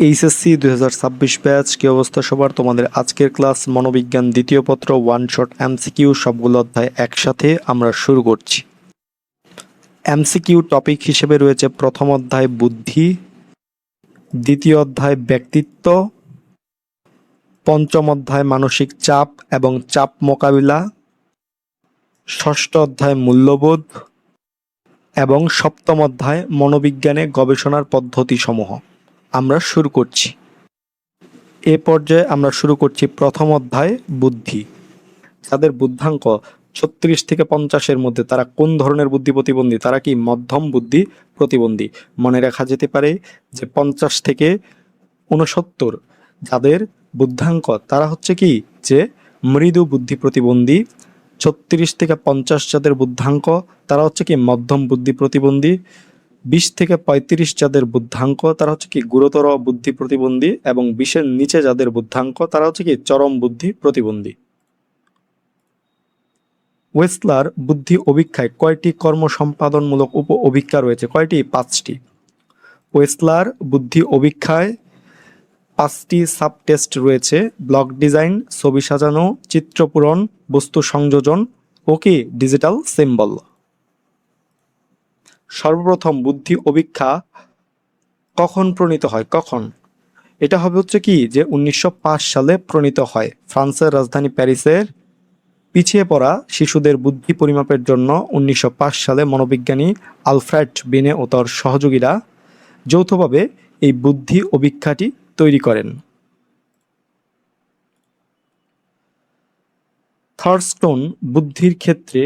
HSC 2026 batch কি অবস্থা সবার? তোমাদের আজকের ক্লাস মনোবিজ্ঞান দ্বিতীয় পত্র ওয়ান শট এমসিকিউ সবগুলো অধ্যায় একসাথে আমরা শুরু করছি। এমসিকিউ টপিক হিসেবে রয়েছে প্রথম অধ্যায় বুদ্ধি, দ্বিতীয় অধ্যায় ব্যক্তিত্ব, পঞ্চম অধ্যায় মানসিক চাপ এবং চাপ মোকাবিলা, ষষ্ঠ অধ্যায় মূল্যবোধ এবং সপ্তম অধ্যায় মনোবিজ্ঞানে গবেষণার পদ্ধতিসমূহ। আমরা শুরু করছি। এ পর্যায়ে আমরা শুরু করছি প্রথম অধ্যায় বুদ্ধি। যাদের বুদ্ধাঙ্ক 36 থেকে 50-এর মধ্যে তারা কোন ধরনের বুদ্ধি প্রতিবন্ধী? তারা কি মধ্যম বুদ্ধি প্রতিবন্ধী। মনে রাখা যেতে পারে যে 50 থেকে 69 যাদের বুদ্ধাঙ্ক তারা হচ্ছে কি যে মৃদু বুদ্ধি প্রতিবন্ধী। 36 থেকে 50 যাদের বুদ্ধাঙ্ক তারা হচ্ছে কি মধ্যম বুদ্ধি প্রতিবন্ধী। 20 থেকে 35 যাদের বুদ্ধাঙ্ক তারা হচ্ছে কি গুরুতর বুদ্ধি প্রতিবন্ধী এবং 20-এর নিচে যাদের বুদ্ধাঙ্ক তারা হচ্ছে কি চরম বুদ্ধি প্রতিবন্ধী। ওয়েসলার বুদ্ধি অভিক্ষায় কয়টি কর্ম সম্পাদনমূলক উপ অভিক্ষা রয়েছে? কয়টি? 5টি। ওয়েসলার বুদ্ধি অভিক্ষায় 5টি সাব টেস্ট রয়েছে: ব্লক ডিজাইন, ছবি সাজানো, চিত্র পূরণ, বস্তু সংযোজন ও কি ডিজিটাল সিম্বল। সর্বপ্রথম বুদ্ধি অভিক্ষা কখন প্রণীত হয়? কখন? এটা হবে হচ্ছে কি যে 1905 সালে প্রণীত হয়। ফ্রান্সের রাজধানী প্যারিসের পিছিয়ে পড়া শিশুদের বুদ্ধি পরিমাপের জন্য 1905 সালে মনোবিজ্ঞানী আলফ্রেড বিনে ও তার সহযোগীরা যৌথভাবে এই বুদ্ধি অভিক্ষাটি তৈরি করেন। থার্স্টন বুদ্ধির ক্ষেত্রে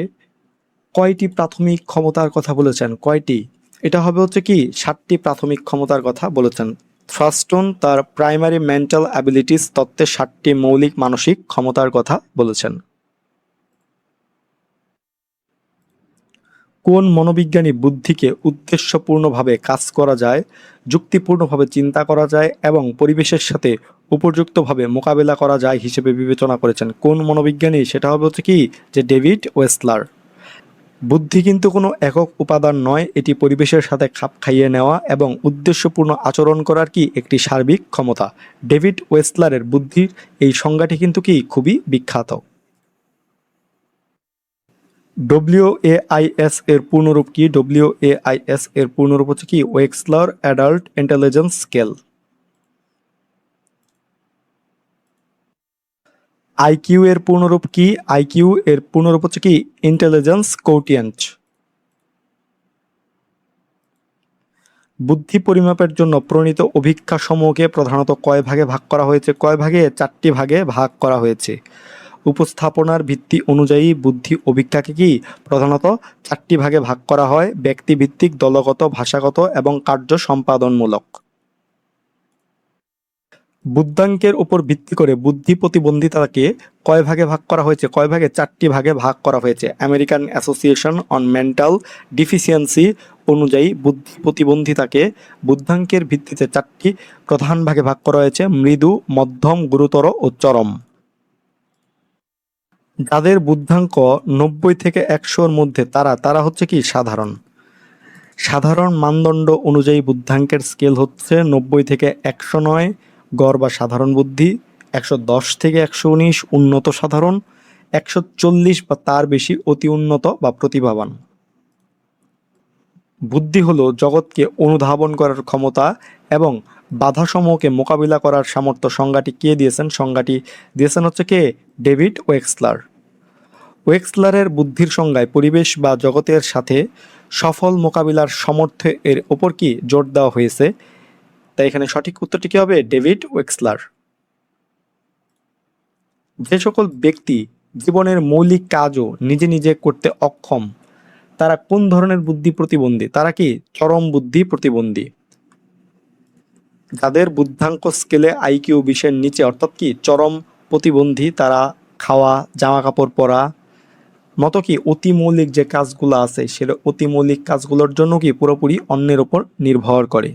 কয়টি প্রাথমিক ক্ষমতার কথা বলেছেন? কয়টি? এটা হবে হচ্ছে কি 7টি প্রাথমিক ক্ষমতার কথা বলেছেন। থার্স্টন তার প্রাইমারি মেন্টাল অ্যাবিলিটিস তত্ত্বে 7টি মৌলিক মানসিক ক্ষমতার কথা বলেছেন। কোন মনোবিজ্ঞানী বুদ্ধিকে উদ্দেশ্যপূর্ণভাবে কাজ করা যায়, যুক্তিপূর্ণভাবে চিন্তা করা যায় এবং পরিবেশের সাথে উপযুক্তভাবে মোকাবেলা করা যায় হিসেবে বিবেচনা করেছেন? কোন মনোবিজ্ঞানী? সেটা হবে হচ্ছে কি যে ডেভিড ওয়েসলার। বুদ্ধি কিন্তু কোনো একক উপাদান নয়, এটি পরিবেশের সাথে খাপ খাইয়ে নেওয়া এবং উদ্দেশ্যপূর্ণ আচরণ করার কি একটি সার্বিক ক্ষমতা। ডেভিড ওয়েসলারের বুদ্ধির এই সংজ্ঞাটি কিন্তু কি খুবই বিখ্যাত। WAIS এর পূর্ণরূপ কি? WAIS এর পূর্ণরূপ হচ্ছে কি Wechsler adult intelligence scale. IQ এর পূর্ণরূপ কি? আইকিউ এর পূর্ণরূপ হচ্ছে কি ইন্টেলিজেন্স কোটিয়েন্ট। বুদ্ধি পরিমাপের জন্য প্রণীত অভিক্ষা সমূহকে প্রধানত কয় ভাগে ভাগ করা হয়েছে? কয় ভাগে? 4টি ভাগে ভাগ করা হয়েছে। উপস্থাপনার ভিত্তি অনুযায়ী বুদ্ধি অভিক্ষাকে কি প্রধানত 4টি ভাগে ভাগ করা হয়: ব্যক্তিভিত্তিক, দলগত, ভাষাগত এবং কার্য সম্পাদনমূলক। বুদ্ধাঙ্কের উপর ভিত্তি করে বুদ্ধি প্রতিবন্ধিতাকে কয় ভাগে ভাগ করা হয়েছে? কয় ভাগে? 4টি ভাগে ভাগ করা হয়েছে। American association on mental deficiency অনুযায়ী বুদ্ধি প্রতিবন্ধিতাকে বুদ্ধাঙ্কের ভিত্তিতে 4টি প্রধান ভাগে ভাগ করা হয়েছে: মৃদু, মধ্যম, গুরুতর ও চরম। যাদের বুদ্ধাঙ্ক 90 থেকে 100-র মধ্যে তারা হচ্ছে কি সাধারণ। সাধারণ মানদণ্ড অনুযায়ী বুদ্ধাঙ্কের স্কেল হচ্ছে 90 থেকে 109 গড় বা সাধারণ বুদ্ধি, 110 থেকে 119 উন্নত সাধারণ, 140 বা তার বেশি অতি উন্নত বা প্রতিভাবান। বুদ্ধি হলো জগৎকে অনুধাবন করার ক্ষমতা এবং বাধাসমূহকে মোকাবিলা করার সামর্থ্য। সংজ্ঞাটি কে দিয়েছেন? সংজ্ঞাটি দিয়েছেন হচ্ছে কে? ডেভিড ওয়েক্সলার। ওয়েক্সলারের বুদ্ধির সংজ্ঞায় পরিবেশ বা জগতের সাথে সফল মোকাবিলার সামর্থ্য এর ওপর কি জোর দেওয়া হয়েছে? তাই এখানে সঠিক উত্তরটি কি হবে? ডেভিড ওয়েক্সলার। যে সকল ব্যক্তি জীবনের মৌলিক কাজও নিজে নিজে করতে অক্ষম তারা কোন ধরনের বুদ্ধি প্রতিবন্ধী? তারা কি চরম বুদ্ধি প্রতিবন্ধী। যাদের বুদ্ধাঙ্ক স্কেলে আইকিউ 20-এর নিচে অর্থাৎ কি চরম প্রতিবন্ধী, তারা খাওয়া, জামা কাপড় পরা মতো কি অতি মৌলিক যে কাজগুলো আছে সেটা অতি মৌলিক কাজগুলোর জন্য কি পুরোপুরি অন্যের উপর নির্ভর করে।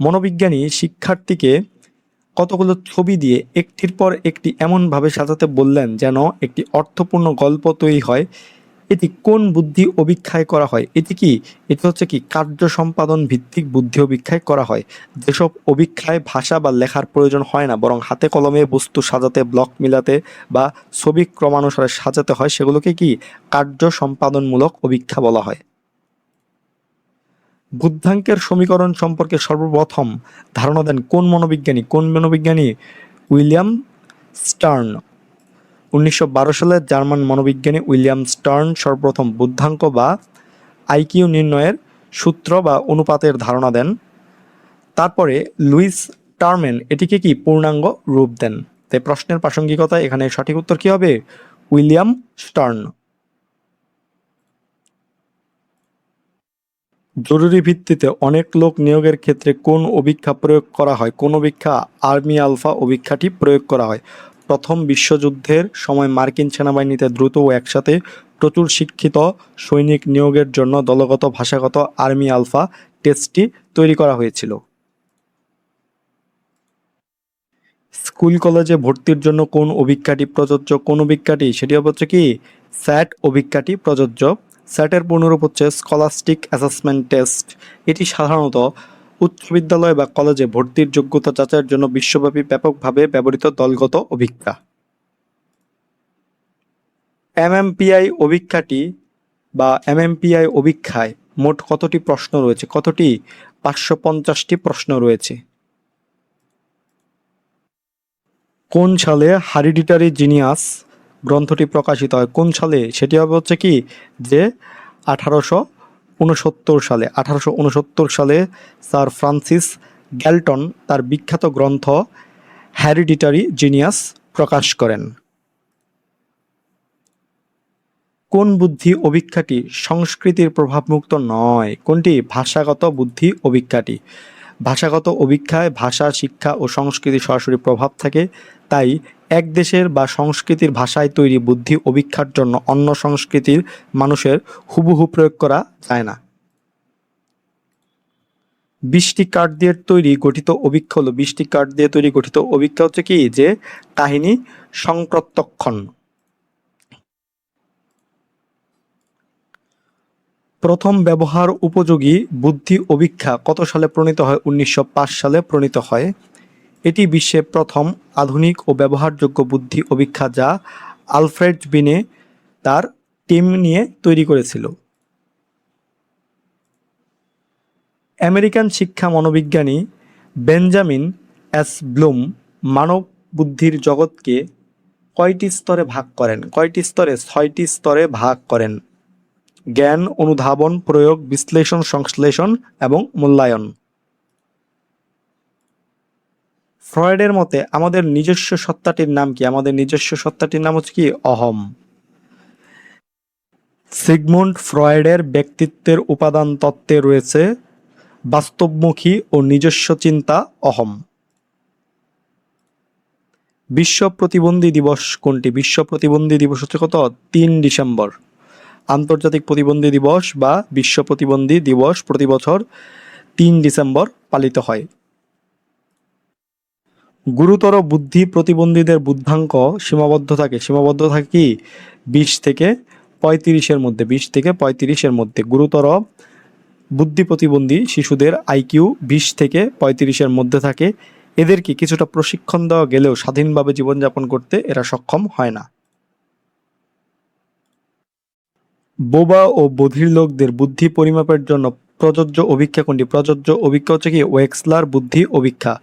মনোবিজ্ঞানী শিক্ষার্থীকে কতগুলো ছবি দিয়ে একটির পর একটি এমনভাবে সাজাতে বললেন যেন একটি অর্থপূর্ণ গল্প তৈরি হয়। এটি কোন বুদ্ধি অভিক্ষায় করা হয়? এটি হচ্ছে কি কার্য সম্পাদন ভিত্তিক বুদ্ধি অভিক্ষায় করা হয়। যেসব অভিক্ষায় ভাষা বা লেখার প্রয়োজন হয় না, বরং হাতে কলমে বস্তু সাজাতে, ব্লক মিলাতে বা ছবি ক্রমানুসারে সাজাতে হয়, সেগুলোকে কি কার্য সম্পাদনমূলক অভিক্ষা বলা হয়। বুদ্ধাঙ্কের সমীকরণ সম্পর্কে সর্বপ্রথম ধারণা দেন কোন মনোবিজ্ঞানী? William stern. 1912 সালে জার্মান মনোবিজ্ঞানী উইলিয়াম স্টার্ন সর্বপ্রথম বুদ্ধাঙ্ক বা আইকিউ নির্ণয়ের সূত্র বা অনুপাতের ধারণা দেন। তারপরে লুইস টার্মেন এটিকে কি পূর্ণাঙ্গ রূপ দেন। তাই প্রশ্নের প্রাসঙ্গিকতা এখানে সঠিক উত্তর কি হবে? William stern. জরুরি ভিত্তিতে অনেক লোক নিয়োগের ক্ষেত্রে কোন অভিক্ষা প্রয়োগ করা হয়? কোন অভিক্ষা? আর্মি আলফা অভিক্ষাটি প্রয়োগ করা হয়। প্রথম বিশ্বযুদ্ধের সময় মার্কিন সেনাবাহিনীতে দ্রুত ও একসাথে প্রচুর শিক্ষিত সৈনিক নিয়োগের জন্য দলগত ভাষাগত আর্মি আলফা টেস্টটি তৈরি করা হয়েছিল। স্কুল কলেজে ভর্তির জন্য কোন অভিক্ষাটি প্রযোজ্য? কোন অভিক্ষাটি? সেটি হচ্ছে কি স্যাট অভিক্ষাটি প্রযোজ্য। স্যাটের পূর্ণরূপ হচ্ছে স্কলাস্টিক অ্যাসেসমেন্ট টেস্ট। এটি সাধারণত উচ্চ বিদ্যালয় বা কলেজে ভর্তির যোগ্যতা যাচাইয়ের জন্য বিশ্বব্যাপী ব্যাপকভাবে ব্যবহৃত দলগত অভিক্ষা। এমএমপিআই অভিক্ষায় মোট কতটি প্রশ্ন রয়েছে? কতটি? 550টি প্রশ্ন রয়েছে। কোন সালে হারিডিটারি জিনিয়াস গ্রন্থটি প্রকাশিত হয়? কোন সালে? সেটি হবে হচ্ছে কি যে 1869 সালে স্যার ফ্রান্সিস গ্যালটন তার বিখ্যাত গ্রন্থ হেরিডিটারি জিনিয়াস প্রকাশ করেন। কোন বুদ্ধি অভিক্ষাটি সংস্কৃতির প্রভাবমুক্ত নয়? কোনটি? ভাষাগত বুদ্ধি অভিক্ষাটি। ভাষাগত অভিক্ষায় ভাষা, শিক্ষা ও সংস্কৃতি সরাসরি প্রভাব থাকে, তাই এক দেশের বা সংস্কৃতির ভাষায় তৈরি বুদ্ধি অভিক্ষার জন্য অন্য সংস্কৃতির মানুষের হুবহু প্রয়োগ করা যায় না। 20টি কার্ড দিয়ে তৈরি গঠিত অভিক্ষা হলো 20টি কার্ড দিয়ে তৈরি গঠিত অভিক্ষা হচ্ছে কি যে কাহিনী সংপ্রত্যক্ষণ। প্রথম ব্যবহার উপযোগী বুদ্ধি অভিক্ষা কত সালে প্রণীত হয়? 1905 সালে প্রণীত হয়। এটি বিশ্বের প্রথম আধুনিক ও ব্যবহারযোগ্য বুদ্ধি অভিক্ষা যা আলফ্রেড বিনে তার টিম নিয়ে তৈরি করেছিল। আমেরিকান শিক্ষা মনোবিজ্ঞানী বেঞ্জামিন এস ব্লুম মানব বুদ্ধির জগৎকে কয়টি স্তরে ভাগ করেন? কয়টি স্তরে? 6টি স্তরে ভাগ করেন। জ্ঞান, অনুধাবন, প্রয়োগ, বিশ্লেষণ, সংশ্লেষণ এবং মূল্যায়ন। ফ্রয়েডের মতে আমাদের নিজস্ব সত্তাটির নাম কি? আমাদের নিজস্ব সত্তাটির নাম হচ্ছে কি অহম। সিগমুন্ড ফ্রয়েডের ব্যক্তিত্বের উপাদান তত্ত্বে রয়েছে বাস্তবমুখী ও নিজস্ব চিন্তা অহম। বিশ্ব প্রতিবন্ধী দিবস কোনটি? বিশ্ব প্রতিবন্ধী দিবস হচ্ছে কত? 3 ডিসেম্বর। আন্তর্জাতিক প্রতিবন্ধী দিবস বা বিশ্ব প্রতিবন্ধী দিবস প্রতি বছর 3 ডিসেম্বর পালিত হয়। গুরুতর বুদ্ধি প্রতিবন্ধীদের বুদ্ধাঙ্ক সীমাবদ্ধ থাকে কি 20 থেকে 35-এর মধ্যে। 20 থেকে 35-এর মধ্যে গুরুতর বুদ্ধি প্রতিবন্ধী শিশুদের আইকিউ 20 থেকে 35-এর মধ্যে থাকে। এদেরকে কিছুটা প্রশিক্ষণ দেওয়া গেলেও স্বাধীনভাবে জীবনযাপন করতে এরা সক্ষম হয় না। বোবা ও বধির লোকদের বুদ্ধি পরিমাপের জন্য প্রযোজ্য অভিক্ষা কোনটি? প্রযোজ্য অভিক্ষা হচ্ছে কি ওয়েক্সলার বুদ্ধি অভিক্ষা।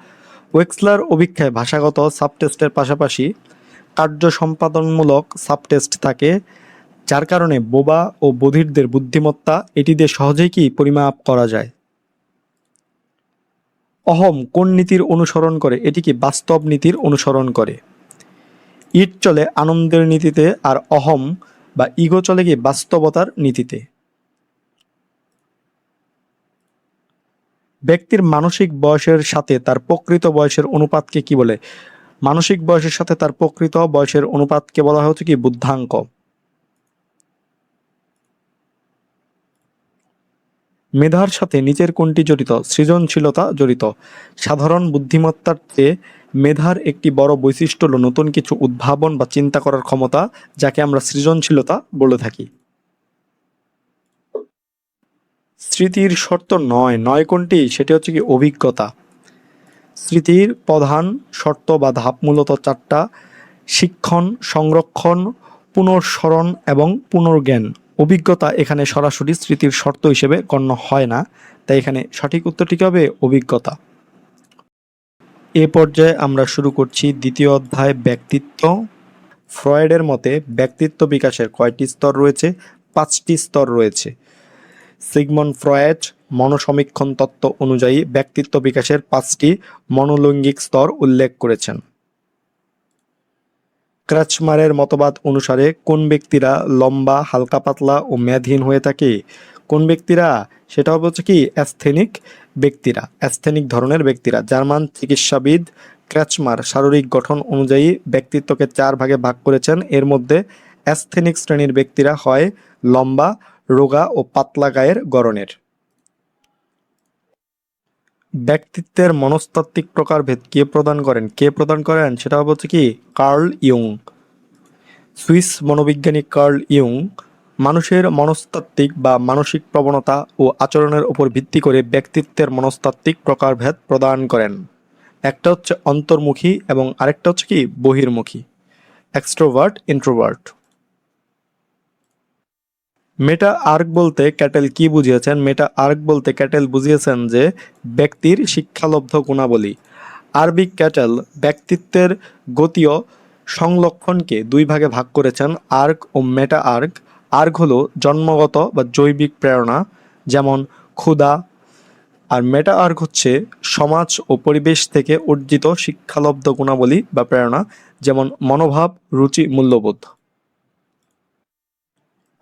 ওয়েক্সলার অভিক্ষায় ভাষাগত সাবটেস্টের পাশাপাশি কার্য সম্পাদনমূলক সাবটেস্ট থাকে, যার কারণে বোবা ও বধিরদের বুদ্ধিমত্তা এটি দিয়ে সহজেই কি পরিমাপ করা যায়। অহম কোন নীতির অনুসরণ করে? এটি কি বাস্তব নীতির অনুসরণ করে। ইট চলে আনন্দের নীতিতে, আর অহম বা ইগো চলে কি বাস্তবতার নীতিতে। ব্যক্তির মানসিক বয়সের সাথে তার প্রকৃত বয়সের অনুপাতকে কি বলে? মানসিক বয়সের সাথে তার প্রকৃত বয়সের অনুপাতকে বলা হচ্ছে কি বুদ্ধাঙ্ক। মেধার সাথে নিচের কোনটি জড়িত? সৃজনশীলতা জড়িত। সাধারণ বুদ্ধিমত্তার চেয়ে মেধার একটি বড় বৈশিষ্ট্য হলো নতুন কিছু উদ্ভাবন বা চিন্তা করার ক্ষমতা, যাকে আমরা সৃজনশীলতা বলে থাকি। স্মৃতির শর্ত নয়, নয় কোনটি? সেটি হচ্ছে কি অভিজ্ঞতা। স্মৃতির প্রধান শর্ত বা ধাপ মূলত চারটা: শিক্ষণ, সংরক্ষণ, পুনঃস্মরণ এবং পুনর্জ্ঞান। অভিজ্ঞতা এখানে সরাসরি স্মৃতির শর্ত হিসেবে গণ্য হয় না, তাই এখানে সঠিক উত্তরটি কি হবে? অভিজ্ঞতা। এ পর্যায়ে আমরা শুরু করছি দ্বিতীয় অধ্যায়, ব্যক্তিত্ব। ফ্রয়েডের মতে ব্যক্তিত্ব বিকাশের কয়টি স্তর রয়েছে? 5টি স্তর রয়েছে। সিগমন্ড ফ্রয়েড মনোসমীক্ষণ তত্ত্ব অনুযায়ী ব্যক্তিত্ব বিকাশের 5টি মনোলৈঙ্গিক স্তর উল্লেখ করেছেন। ক্রাচমারের মতবাদ অনুসারে কোন ব্যক্তিরা লম্বা, হালকা পাতলা ও মেদহীন হয়ে থাকে? কোন ব্যক্তিরা? সেটা হচ্ছে কি অ্যাস্থেনিক ব্যক্তিরা, অ্যাস্থেনিক ধরনের ব্যক্তিরা। জার্মান চিকিৎসাবিদ ক্রাচমার শারীরিক গঠন অনুযায়ী ব্যক্তিত্বকে 4 ভাগে ভাগ করেছেন। এর মধ্যে অ্যাস্থেনিক শ্রেণীর ব্যক্তিরা হয় লম্বা, রোগা ও পাতলা গায়ের গড়নের। ব্যক্তিত্বের মনস্তাত্ত্বিক প্রকারভেদ কে প্রদান করেন? কে প্রদান করেন? সেটা হচ্ছে কি কার্ল ইয়ুং। সুইস মনোবিজ্ঞানী কার্ল ইয়ুং মানুষের মনস্তাত্ত্বিক বা মানসিক প্রবণতা ও আচরণের উপর ভিত্তি করে ব্যক্তিত্বের মনস্তাত্ত্বিক প্রকারভেদ প্রদান করেন। একটা হচ্ছে অন্তর্মুখী এবং আরেকটা হচ্ছে কি বহির্মুখী, এক্সট্রোভার্ট, ইন্ট্রোভার্ট। মেটা আর্ক বলতে ক্যাটেল কি বুঝিয়েছেন? মেটা আর্ক বলতে ক্যাটেল বুঝিয়েছেন যে ব্যক্তির শিক্ষালব্ধ গুণাবলী। আরবি ক্যাটেল ব্যক্তিত্বের গতীয় সংলক্ষণকে 2 ভাগে ভাগ করেছেন, আর্ক ও মেটা আর্ক। আর্ক হলো জন্মগত বা জৈবিক প্রেরণা, যেমন ক্ষুধা, আর মেটা আর্ক হচ্ছে সমাজ ও পরিবেশ থেকে অর্জিত শিক্ষালব্ধ গুণাবলী বা প্রেরণা, যেমন মনোভাব, রুচি, মূল্যবোধ।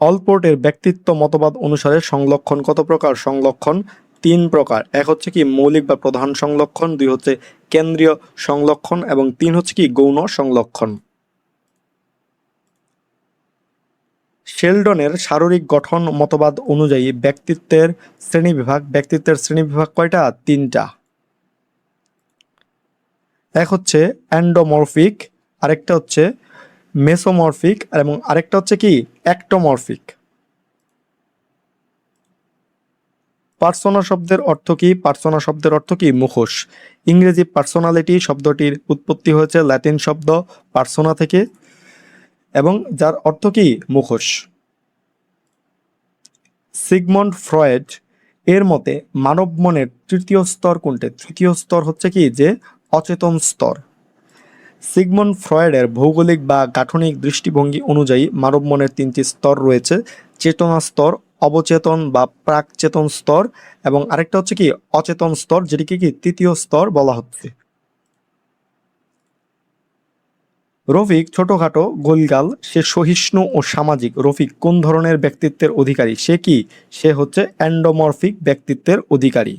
অলপোর্টের ব্যক্তিত্ব মতবাদ অনুসারে সংলক্ষণ কত প্রকার? সংলক্ষণ 3 প্রকার। এক হচ্ছে কি মৌলিক বা প্রধান সংলক্ষণ, 2 হচ্ছে কেন্দ্রীয় সংলক্ষণ এবং 3 হচ্ছে কি গৌণ সংলক্ষণ। শেলডনের শারীরিক গঠন মতবাদ অনুযায়ী ব্যক্তিত্বের শ্রেণীবিভাগ কয়টা? 3টা। এক হচ্ছে অ্যান্ডোমরফিক, আরেকটা হচ্ছে মেসোমরফিক এবং আরেকটা হচ্ছে কি অ্যাক্টোমরফিক। পার্সোনা শব্দের অর্থ কি? পার্সোনা শব্দের অর্থ কি মুখোশ। ইংরেজি পার্সোনালিটি শব্দটির উৎপত্তি হয়েছে ল্যাটিন শব্দ পার্সোনা থেকে এবং যার অর্থ কি মুখোশ। সিগমন্ড ফ্রয়েড এর মতে মানব মনের তৃতীয় স্তর কোনটি? তৃতীয় স্তর হচ্ছে কি যে অচেতন স্তর। সিগমন্ড ফ্রয়েডের ভৌগোলিক বা গাঠনিক দৃষ্টিভঙ্গি অনুযায়ী মানব মনের 3টি স্তর রয়েছে: চেতনা স্তর, অবচেতন বা প্রাক-চেতন স্তর এবং আরেকটা হচ্ছে কি অচেতন স্তর, যেটিকে কি তৃতীয় স্তর বলা হচ্ছে। রফিক ছোটখাটো, গোলগাল, সে সহিষ্ণু ও সামাজিক। রফিক কোন ধরনের ব্যক্তিত্বের অধিকারী? সে কি? সে হচ্ছে অ্যান্ডোমরফিক ব্যক্তিত্বের অধিকারী।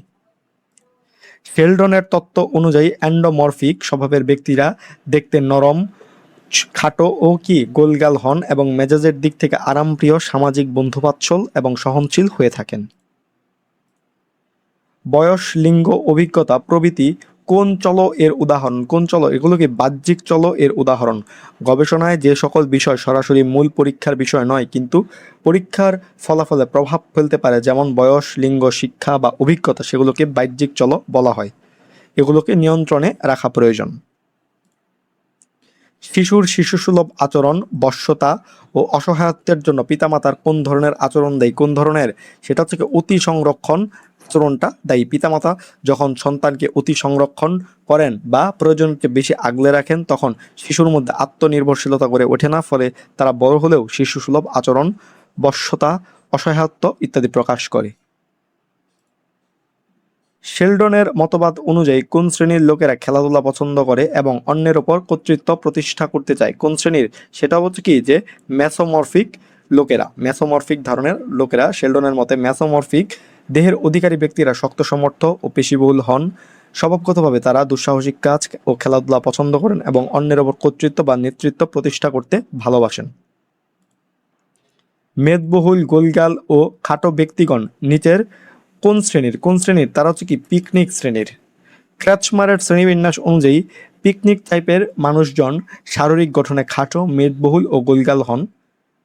শেলডনের তত্ত্ব অনুযায়ী অ্যান্ডোমরফিক স্বভাবের ব্যক্তিরা দেখতে নরম, খাটো ও কি গোলগাল হন এবং মেজাজের দিক থেকে আরামপ্রিয়, সামাজিক, বন্ধুবাৎসল এবং সহনশীল হয়ে থাকেন। বয়স, লিঙ্গ, অভিজ্ঞতা প্রভৃতি কোন চল এর উদাহরণ? কোন চল? এগুলো কি বাহ্যিক চল এর উদাহরণ। গবেষণায় যে সকল বিষয় সরাসরি মূল পরীক্ষার বিষয় নয় কিন্তু পরীক্ষার ফলাফলে প্রভাব ফেলতে পারে, যেমন বয়স, লিঙ্গ, শিক্ষা বা অভিজ্ঞতা, সেগুলোকে বাহ্যিক চল বলা হয়। এগুলোকে নিয়ন্ত্রণে রাখা প্রয়োজন। শিশুর শিশুসুলভ আচরণ, বশ্যতা ও অসহায়ত্বের জন্য পিতামাতার কোন ধরনের আচরণ দেয়? কোন ধরনের? সেটা হচ্ছে অতি সংরক্ষণ আচরণটা দায়ী। পিতামাতা যখন সন্তানকে অতি সংরক্ষণ করেন বা প্রয়োজনের চেয়ে বেশি আগলে রাখেন, তখন শিশুর মধ্যে আত্মনির্ভরশীলতা গড়ে ওঠে না, ফলে তারা বড় হলেও শিশুসুলভ আচরণ, বশ্যতা, অসহায়ত্ব ইত্যাদি প্রকাশ করে। শেলডনের মতবাদ অনুযায়ী কোন শ্রেণীর লোকেরা খেলাধুলা পছন্দ করে এবং অন্যের ওপর কর্তৃত্ব প্রতিষ্ঠা করতে চায়? কোন শ্রেণীর? সেটা হচ্ছে কি যে মেসোমরফিক লোকেরা, মেসোমরফিক ধরনের লোকেরা। শেলডনের মতে মেসোমরফিক দেহের অধিকারী ব্যক্তিরা শক্ত সমর্থ ও পেশিবহুল হন। স্বভাবগতভাবে তারা দুঃসাহসিক কাজ ও খেলাধুলা পছন্দ করেন এবং অন্যের ওপর কর্তৃত্ব বা নেতৃত্ব প্রতিষ্ঠা করতে ভালোবাসেন। মেদবহুল, গোলগাল ও খাটো ব্যক্তিগণ নিচের কোন শ্রেণীর? কোন শ্রেণীর? তারা হচ্ছে কি পিকনিক শ্রেণীর। ক্রাচমারের শ্রেণীবিন্যাস অনুযায়ী পিকনিক টাইপের মানুষজন শারীরিক গঠনে খাটো, মেদবহুল ও গোলগাল হন।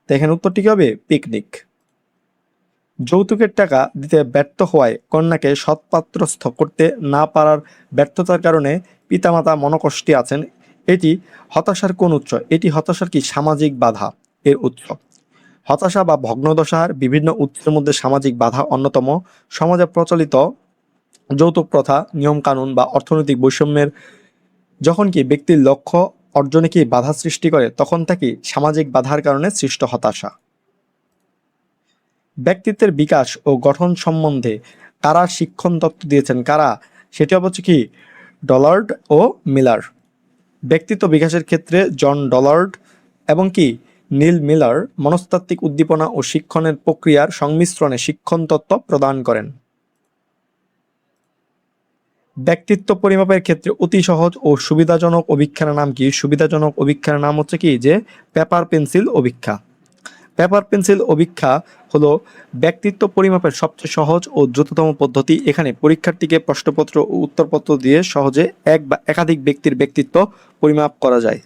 তো এখানে উত্তরটি কি হবে? পিকনিক। যৌতুকের টাকা দিতে ব্যর্থ হওয়ায় কন্যাকে সৎপাত্রস্থ করতে না পারার ব্যর্থতার কারণে পিতামাতা মনোকষ্টে আছেন। এটি হতাশার কোন উৎস? এটি হতাশার কি সামাজিক বাধা এর উৎস। হতাশা বা ভগ্নদশার বিভিন্ন উৎসের মধ্যে সামাজিক বাধা অন্যতম। সমাজে প্রচলিত যৌতুক প্রথা, নিয়ম কানুন বা অর্থনৈতিক বৈষম্যের যখন কি ব্যক্তির লক্ষ্য অর্জনে কি বাধা সৃষ্টি করে, তখন তাকে সামাজিক বাধার কারণে সৃষ্ট হতাশা। ব্যক্তিত্বের বিকাশ ও গঠন সম্বন্ধে কারা শিক্ষণ তত্ত্ব দিয়েছেন? কারা? সেটি হচ্ছে কি ডলার্ড ও মিলার। ব্যক্তিত্ব বিকাশের ক্ষেত্রে জন ডলার্ড এবং কি নীল মিলার মনস্তাত্ত্বিক উদ্দীপনা ও শিক্ষণের প্রক্রিয়ার সংমিশ্রণে শিক্ষণ তত্ত্ব প্রদান করেন। ব্যক্তিত্ব পরিমাপের ক্ষেত্রে অতি সহজ ও সুবিধাজনক অভিক্ষার নাম কি? সুবিধাজনক অভিক্ষার নাম হচ্ছে কি যে পেপার পেন্সিল অভিক্ষা। পেপার পেন্সিল অভিক্ষা হলো ব্যক্তিত্ব পরিমাপের সবচেয়ে সহজ ও দ্রুততম পদ্ধতি। এখানে পরীক্ষার্থীকে প্রশ্নপত্র ও উত্তরপত্র দিয়ে সহজে এক বা একাধিক ব্যক্তির ব্যক্তিত্ব পরিমাপ করা যায়।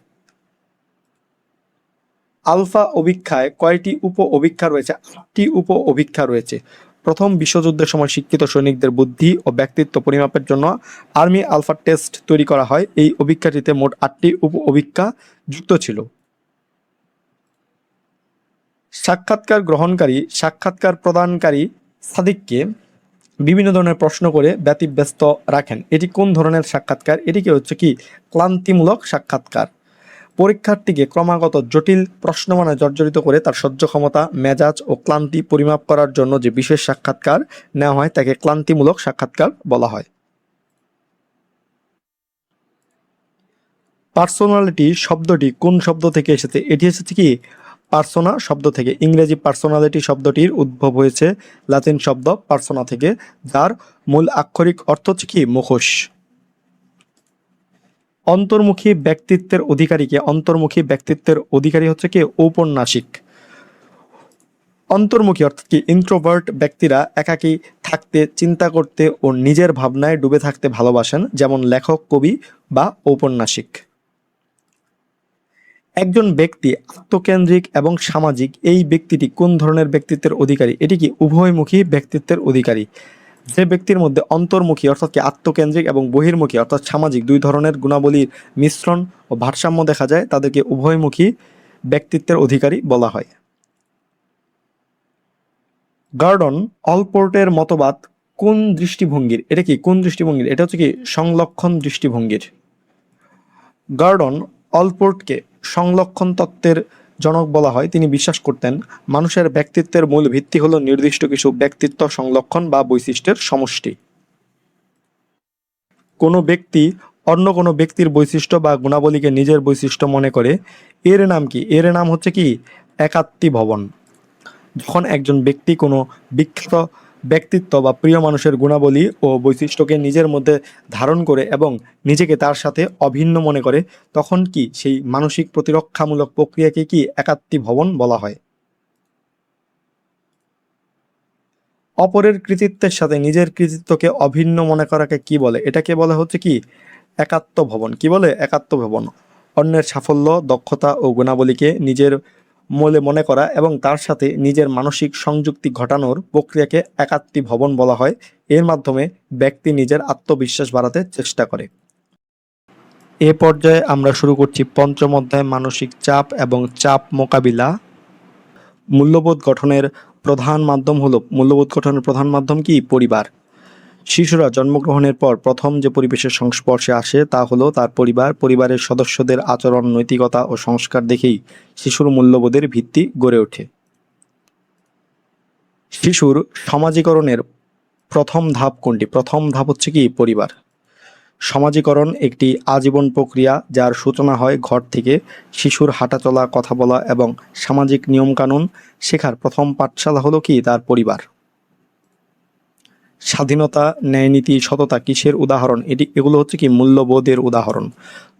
আলফা অভিক্ষায় কয়টি উপ অভিক্ষা রয়েছে? 8টি উপ অভিক্ষা রয়েছে। প্রথম বিশ্বযুদ্ধের সময় শিক্ষিত সৈনিকদের বুদ্ধি ও ব্যক্তিত্ব পরিমাপের জন্য আর্মি আলফা টেস্ট তৈরি করা হয়। এই অভিক্ষাটিতে মোট 8টি উপ অভিক্ষা যুক্ত ছিল। সাক্ষাৎকার গ্রহণকারী সাক্ষাৎকার প্রদানকারী সাদিককে বিভিন্ন ধরনের প্রশ্ন করে ব্যতিব্যস্ত রাখেন। এটি কোন ধরনের সাক্ষাৎকার? এটিকে হচ্ছে কি ক্লান্তিমূলক সাক্ষাৎকার। পরীক্ষার্থীকে ক্রমাগত জটিল প্রশ্নমানে জর্জরিত করে তার সহ্য ক্ষমতা, মেজাজ ও ক্লান্তি পরিমাপ করার জন্য যে বিশেষ সাক্ষাৎকার নেওয়া হয় তাকে ক্লান্তিমূলক সাক্ষাৎকার বলা হয়। পার্সোনালিটি শব্দটি কোন শব্দ থেকে এসেছে? এটি এসেছে কি পার্সোনা শব্দ থেকে। ইংরেজি পার্সোনালিটি শব্দটির উদ্ভব হয়েছে লাতিন শব্দ পার্সোনা থেকে, যার মূল আক্ষরিক অর্থ হচ্ছে কি মুখোশ। অন্তর্মুখী ব্যক্তিত্বের অধিকারীকে? অন্তর্মুখী ব্যক্তিত্বের অধিকারী হচ্ছে কি ঔপন্যাসিক। অন্তর্মুখী অর্থাৎ কি ইন্ট্রোভার্ট ব্যক্তিরা একাকী থাকতে, চিন্তা করতে ও নিজের ভাবনায় ডুবে থাকতে ভালোবাসেন, যেমন লেখক, কবি বা ঔপন্যাসিক। একজন ব্যক্তি আত্মকেন্দ্রিক এবং সামাজিক, এই ব্যক্তিটি কোন ধরনের ব্যক্তিত্বের অধিকারী? এটি কি উভয়মুখী ব্যক্তিত্বের অধিকারী। যে ব্যক্তির মধ্যে অন্তর্মুখী অর্থাৎ কি আত্মকেন্দ্রিক এবং বহির্মুখী অর্থাৎ সামাজিক দুই ধরনের গুণাবলীর মিশ্রণ ও ভারসাম্য দেখা যায়, তাদেরকে উভয়মুখী ব্যক্তিত্বের অধিকারী বলা হয়। গর্ডন অলপোর্টের মতবাদ কোন দৃষ্টিভঙ্গির? এটা কি কোন দৃষ্টিভঙ্গির? এটা হচ্ছে কি সংলক্ষণ দৃষ্টিভঙ্গির। গর্ডন অলপোর্টকে সংলক্ষণ তত্ত্বের জনক বলা হয়। তিনি বিশ্বাস করতেন মানুষের ব্যক্তিত্বের মূল ভিত্তি হলো নির্দিষ্ট কিছু ব্যক্তিত্ব সংলক্ষণ বা বৈশিষ্ট্যের সমষ্টি। কোনো ব্যক্তি অন্য কোনো ব্যক্তির বৈশিষ্ট্য বা গুণাবলীকে নিজের বৈশিষ্ট্য মনে করে, এর নাম কি? এর নাম হচ্ছে কি একাত্মীভবন। যখন একজন ব্যক্তি কোনো বিখ্যাত ব্যক্তিত্ব বা প্রিয় মানুষের গুণাবলী ও বৈশিষ্ট্যকে নিজের মধ্যে ধারণ করে এবং নিজেকে তার সাথে অভিন্ন মনে করে, তখন কি সেই মানসিক প্রতিরক্ষামূলক প্রক্রিয়াকে কি একাত্মীভবন বলা হয়। অপরের কৃতিত্বের সাথে নিজের কৃতিত্বকে অভিন্ন মনে করাকে কি বলে? এটাকে বলা হচ্ছে কি একাত্মভবন। কি বলে? একাত্মভবন। অন্যের সাফল্য, দক্ষতা ও গুণাবলীকে নিজের মূলে মনে করা এবং তার সাথে নিজের মানসিক সংযুক্তি ঘটানোর প্রক্রিয়াকে একাত্মীভবন বলা হয়। এর মাধ্যমে ব্যক্তি নিজের আত্মবিশ্বাস বাড়াতে চেষ্টা করে। এ পর্যায়ে আমরা শুরু করছি পঞ্চম অধ্যায় মানসিক চাপ এবং চাপ মোকাবিলা। মূল্যবোধ গঠনের প্রধান মাধ্যম হলো মূল্যবোধ গঠনের প্রধান মাধ্যম কি? পরিবার। শিশুরা জন্মগ্রহণের পর প্রথম যে পরিবেশের সংস্পর্শে আসে তা হলো তার পরিবার। পরিবারের সদস্যদের আচরণ, নৈতিকতা ও সংস্কার দেখেই শিশুর মূল্যবোধের ভিত্তি গড়ে ওঠে। শিশুর সমাজীকরণের প্রথম ধাপ কোনটি? প্রথম ধাপ হচ্ছে কি পরিবার। সমাজীকরণ একটি আজীবন প্রক্রিয়া যার সূচনা হয় ঘর থেকে। শিশুর হাঁটাচলা, কথা বলা এবং সামাজিক নিয়মকানুন শেখার প্রথম পাঠশালা হলো কি তার পরিবার। স্বাধীনতা, ন্যায়নীতি, সততা কিসের উদাহরণ? এগুলো হচ্ছে কি মূল্যবোধের উদাহরণ।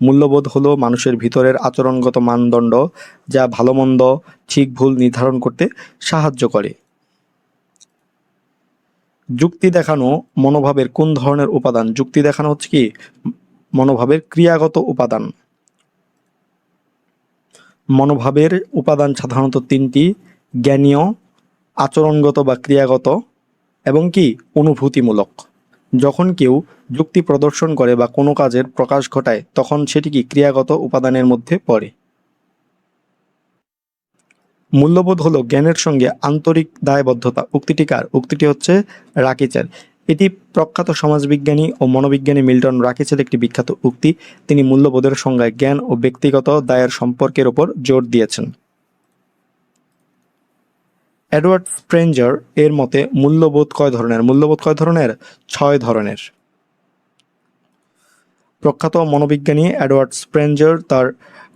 মূল্যবোধ হলো মানুষের ভিতরের আচরণগত মানদণ্ড যা ভালো মন্দ, ঠিক ভুল নির্ধারণ করতে সাহায্য করে। যুক্তি দেখানো মনোভাবের কোন ধরনের উপাদান? যুক্তি দেখানো হচ্ছে কি মনোভাবের ক্রিয়াগত উপাদান। মনোভাবের উপাদান সাধারণত তিনটি: জ্ঞানীয়, আচরণগত বা ক্রিয়াগত এবং কি অনুভূতিমূলক। যখন কেউ যুক্তি প্রদর্শন করে বা কোনো কাজের প্রকাশ ঘটায় তখন সেটি কি ক্রিয়াগত উপাদানের মধ্যে পড়ে। মূল্যবোধ হলো জ্ঞানের সঙ্গে আন্তরিক দায়বদ্ধতা। উক্তিটি কার? উক্তিটি হচ্ছে রাকিচের। এটি প্রখ্যাত সমাজবিজ্ঞানী ও মনোবিজ্ঞানী মিল্টন রাকিচের একটি বিখ্যাত উক্তি। তিনি মূল্যবোধের সংজ্ঞায় জ্ঞান ও ব্যক্তিগত দায়ের সম্পর্কের ওপর জোর দিয়েছেন। এডওয়ার্ড স্প্রেঞ্জার এর মতে মূল্যবোধ কয় ধরনের? মূল্যবোধ কয় ধরনের? 6 ধরনের। প্রখ্যাত মনোবিজ্ঞানী এডওয়ার্ড স্প্রেঞ্জার তার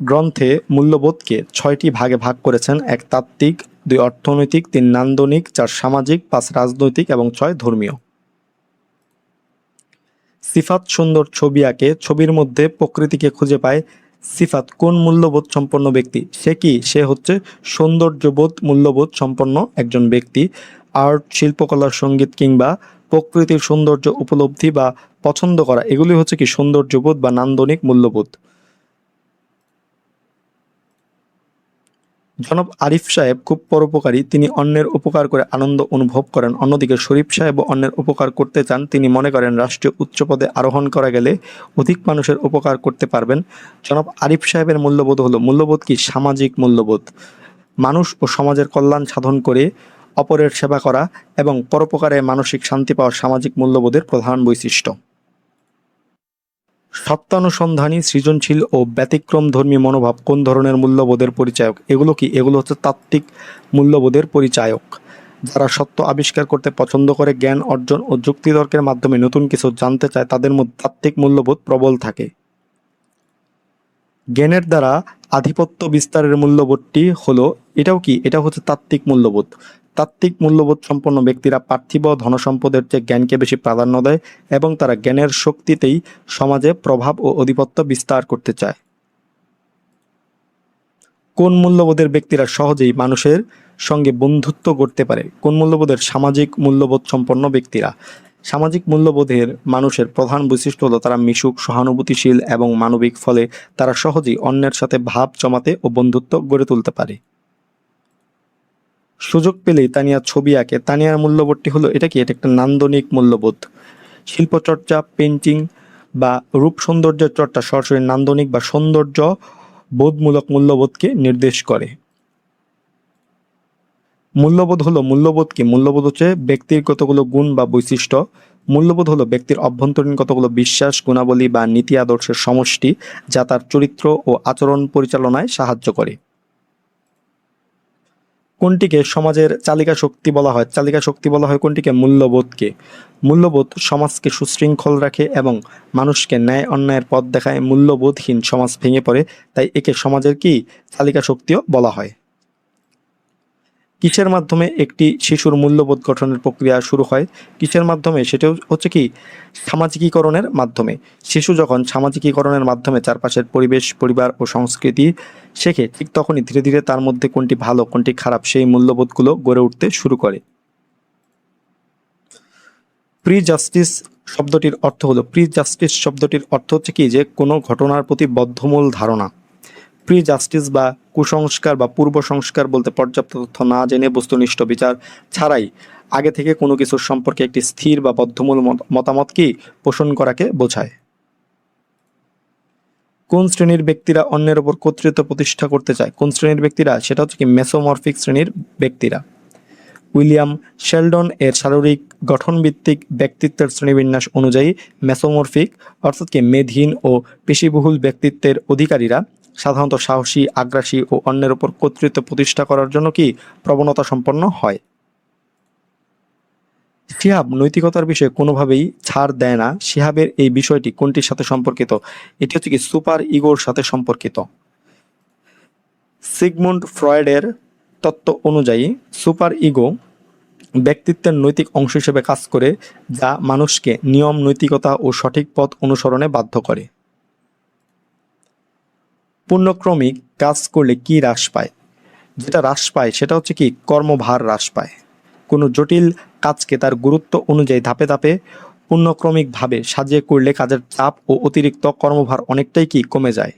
গ্রন্থে মূল্যবোধকে 6টি ভাগে ভাগ করেছেন: 1 তাত্ত্বিক, 2 অর্থনৈতিক, 3 নান্দনিক, 4 সামাজিক, 5 রাজনৈতিক এবং 6 ধর্মীয়। সিফাত সুন্দর ছবি আঁকে, ছবির মধ্যে প্রকৃতিকে খুঁজে পায়। সিফাত কোন মূল্যবোধ সম্পন্ন ব্যক্তি? সে কি? সে হচ্ছে সৌন্দর্যবোধ মূল্যবোধ সম্পন্ন একজন ব্যক্তি। আর্ট, শিল্পকলা, সঙ্গীত কিংবা প্রকৃতির সৌন্দর্য উপলব্ধি বা পছন্দ করা, এগুলি হচ্ছে কি সৌন্দর্যবোধ বা নান্দনিক মূল্যবোধ। জনাব আরিফ সাহেব খুব পরোপকারী, তিনি অন্যের উপকার করে আনন্দ অনুভব করেন। অন্যদিকে শরীফ সাহেব অন্যের উপকার করতে চান, তিনি মনে করেন রাষ্ট্রীয় উচ্চ পদে আরোহণ করা গেলে অধিক মানুষের উপকার করতে পারবেন। জনাব আরিফ সাহেবের মূল্যবোধ হলো, মূল্যবোধ কি? সামাজিক মূল্যবোধ। মানুষ ও সমাজের কল্যাণ সাধন করে অপরের সেবা করা এবং পরোপকারে মানসিক শান্তি পাওয়া সামাজিক মূল্যবোধের প্রধান বৈশিষ্ট্য। সত্যানুসন্ধানী, সৃজনশীল ও ব্যতিক্রমধর্মী মনোভাব কোন ধরনের মূল্যবোধের পরিচায়ক? এগুলো কি? এগুলো হচ্ছে তাত্ত্বিক মূল্যবোধের পরিচায়ক। যারা সত্য আবিষ্কার করতে পছন্দ করে, জ্ঞান অর্জন ও যুক্তিতর্কের মাধ্যমে নতুন কিছু জানতে চায়, তাদের মধ্যে তাত্ত্বিক মূল্যবোধ প্রবল থাকে। জ্ঞানের দ্বারা আধিপত্য বিস্তারের মূল্যবোধটি হলো, এটাও কি? এটা হচ্ছে তাত্ত্বিক মূল্যবোধ। তাত্ত্বিক মূল্যবোধ সম্পন্ন ব্যক্তিরা পার্থিব ধনসম্পদের চেয়ে জ্ঞানকে বেশি প্রাধান্য দেয় এবং তারা জ্ঞানের শক্তিতেই সমাজে প্রভাব ও আধিপত্য বিস্তার করতে চায়। কোন মূল্যবোধের ব্যক্তিরা সহজেই মানুষের সঙ্গে বন্ধুত্ব করতে পারে? কোন মূল্যবোধের? সামাজিক মূল্যবোধ সম্পন্ন ব্যক্তিরা। সামাজিক মূল্যবোধের মানুষের প্রধান বৈশিষ্ট্য হলো তারা মিশুক, সহানুভূতিশীল এবং মানবিক, ফলে তারা সহজেই অন্যের সাথে ভাব জমাতে ও বন্ধুত্ব গড়ে তুলতে পারে। সুযোগ পেলেই তানিয়া ছবি আঁকে। তানিয়ার মূল্যবোধটি হলো, এটা কি? এটা একটা নান্দনিক মূল্যবোধ। শিল্পচর্চা, পেইন্টিং বা রূপ সৌন্দর্যের চর্চা সরাসরি নান্দনিক বা সৌন্দর্য বোধমূলক মূল্যবোধকে নির্দেশ করে। মূল্যবোধ হলো, মূল্যবোধ কি? মূল্যবোধ হচ্ছে ব্যক্তির কতগুলো গুণ বা বৈশিষ্ট্য। মূল্যবোধ হলো ব্যক্তির অভ্যন্তরীণ কতগুলো বিশ্বাস, গুণাবলী বা নীতি আদর্শের সমষ্টি যা তার চরিত্র ও আচরণ পরিচালনায় সাহায্য করে। কোনটিকে সমাজের চালিকা শক্তি বলা হয়? চালিকা শক্তি বলা হয় কোনটিকে? মূল্যবোধকে। মূল্যবোধ সমাজকে সুশৃঙ্খল রাখে এবং মানুষকে ন্যায় অন্যায়ের পথ দেখায়। মূল্যবোধহীন সমাজ ভেঙে পড়ে, তাই একে সমাজের কি? চালিকা শক্তিও বলা হয়। কিসের মাধ্যমে একটি শিশুর মূল্যবোধ গঠনের প্রক্রিয়া শুরু হয়? কিসের মাধ্যমে? সেটা হচ্ছে কি? সামাজিকীকরণের মাধ্যমে। শিশু যখন সামাজিকীকরণের মাধ্যমে চারপাশের পরিবেশ, পরিবার ও সংস্কৃতি শেখে, ঠিক তখনই ধীরে ধীরে তার মধ্যে কোনটি ভালো কোনটি খারাপ সেই মূল্যবোধগুলো গড়ে উঠতে শুরু করে। প্রি জাস্টিস শব্দটির অর্থ হলো, প্রি জাস্টিস শব্দটির অর্থ হচ্ছে কি? যে কোনো ঘটনার প্রতি বদ্ধমূল ধারণা। প্রি জাস্টিস বা কুসংস্কার বা পূর্ব সংস্কার বলতে পর্যাপ্ত তথ্য না জেনে বস্তুনিষ্ঠ বিচার ছাড়াই আগে থেকে কোনো কিছুর সম্পর্কে একটি স্থির বা বদ্ধমূল মতামত কি পোষণ করাকে বোঝায়। কোন শ্রেণীর ব্যক্তিরা অন্যের ওপর কর্তৃত্ব প্রতিষ্ঠা করতে চায়? কোন শ্রেণীর ব্যক্তিরা? সেটা হচ্ছে কি? মেসোমরফিক শ্রেণীর ব্যক্তিরা। উইলিয়াম শেলডন এর শারীরিক গঠনভিত্তিক ব্যক্তিত্বের শ্রেণীবিন্যাস অনুযায়ী মেসোমরফিক অর্থাৎ কি মেধহীন ও পেশিবহুল ব্যক্তিত্বের অধিকারীরা সাধারণত সাহসী, আগ্রাসী ও অন্যের উপর কর্তৃত্ব প্রতিষ্ঠা করার জন্য কি প্রবণতা সম্পন্ন হয়। শিহাব নৈতিকতার বিষয়ে কোনোভাবেই ছাড় দেয় না। শিহাবের এই বিষয়টি কোনটির সাথে সম্পর্কিত? এটি হচ্ছে কি সুপার ইগোর সাথে সম্পর্কিত। সিগমুন্ড ফ্রয়েডের তত্ত্ব অনুযায়ী সুপার ইগো ব্যক্তিত্বের নৈতিক অংশ হিসেবে কাজ করে, যা মানুষকে নিয়ম, নৈতিকতা ও সঠিক পথ অনুসরণে বাধ্য করে। পুণ্যক্রমিক কাজ করলে কি হ্রাস পায়? যেটা হ্রাস পায় সেটা হচ্ছে কি? কর্মভার হ্রাস পায়। কোনো জটিল কাজকে তার গুরুত্ব অনুযায়ী ধাপে ধাপে পুণ্যক্রমিকভাবে সাজিয়ে করলে কাজের চাপ ও অতিরিক্ত কর্মভার অনেকটাই কি কমে যায়।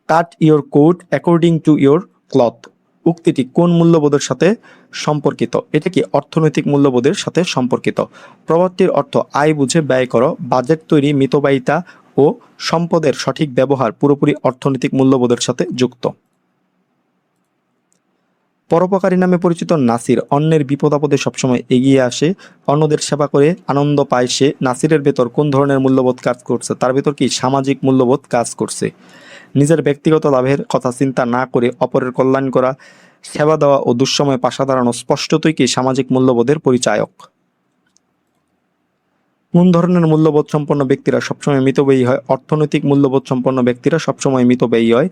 Cut your coat according to your cloth. উক্তিটি কোন মূল্যবোধের সাথে সম্পর্কিত? এটা কি অর্থনৈতিক মূল্যবোধের সাথে সম্পর্কিত। প্রবাদটির অর্থ আয় বুঝে ব্যয় করো, বাজেট তৈরি, মিতব্যয়িতা ও সম্পদের সঠিক ব্যবহার পুরোপুরি অর্থনৈতিক মূল্যবোধের সাথে যুক্ত। পরোপকারী নামে পরিচিত নাসির অন্যের বিপদ আপদে সবসময় এগিয়ে আসে, অন্যদের সেবা করে আনন্দ পায় সে। নাসিরের ভেতর কোন ধরনের মূল্যবোধ কাজ করছে? তার ভেতর কি সামাজিক মূল্যবোধ কাজ করছে। নিজের ব্যক্তিগত লাভের কথা চিন্তা না করে অপরের কল্যাণ করা, সেবা দেওয়া ও দুঃসময়ে পাশে দাঁড়ানো স্পষ্টতই কি সামাজিক মূল্যবোধের পরিচায়ক। কোন ধরনের মূল্যবোধ সম্পন্ন ব্যক্তিরা সবসময় মিতব্যয়ী হয়? অর্থনৈতিক মূল্যবোধ সম্পন্ন ব্যক্তিরা সবসময় মিতব্যয়ী হয়।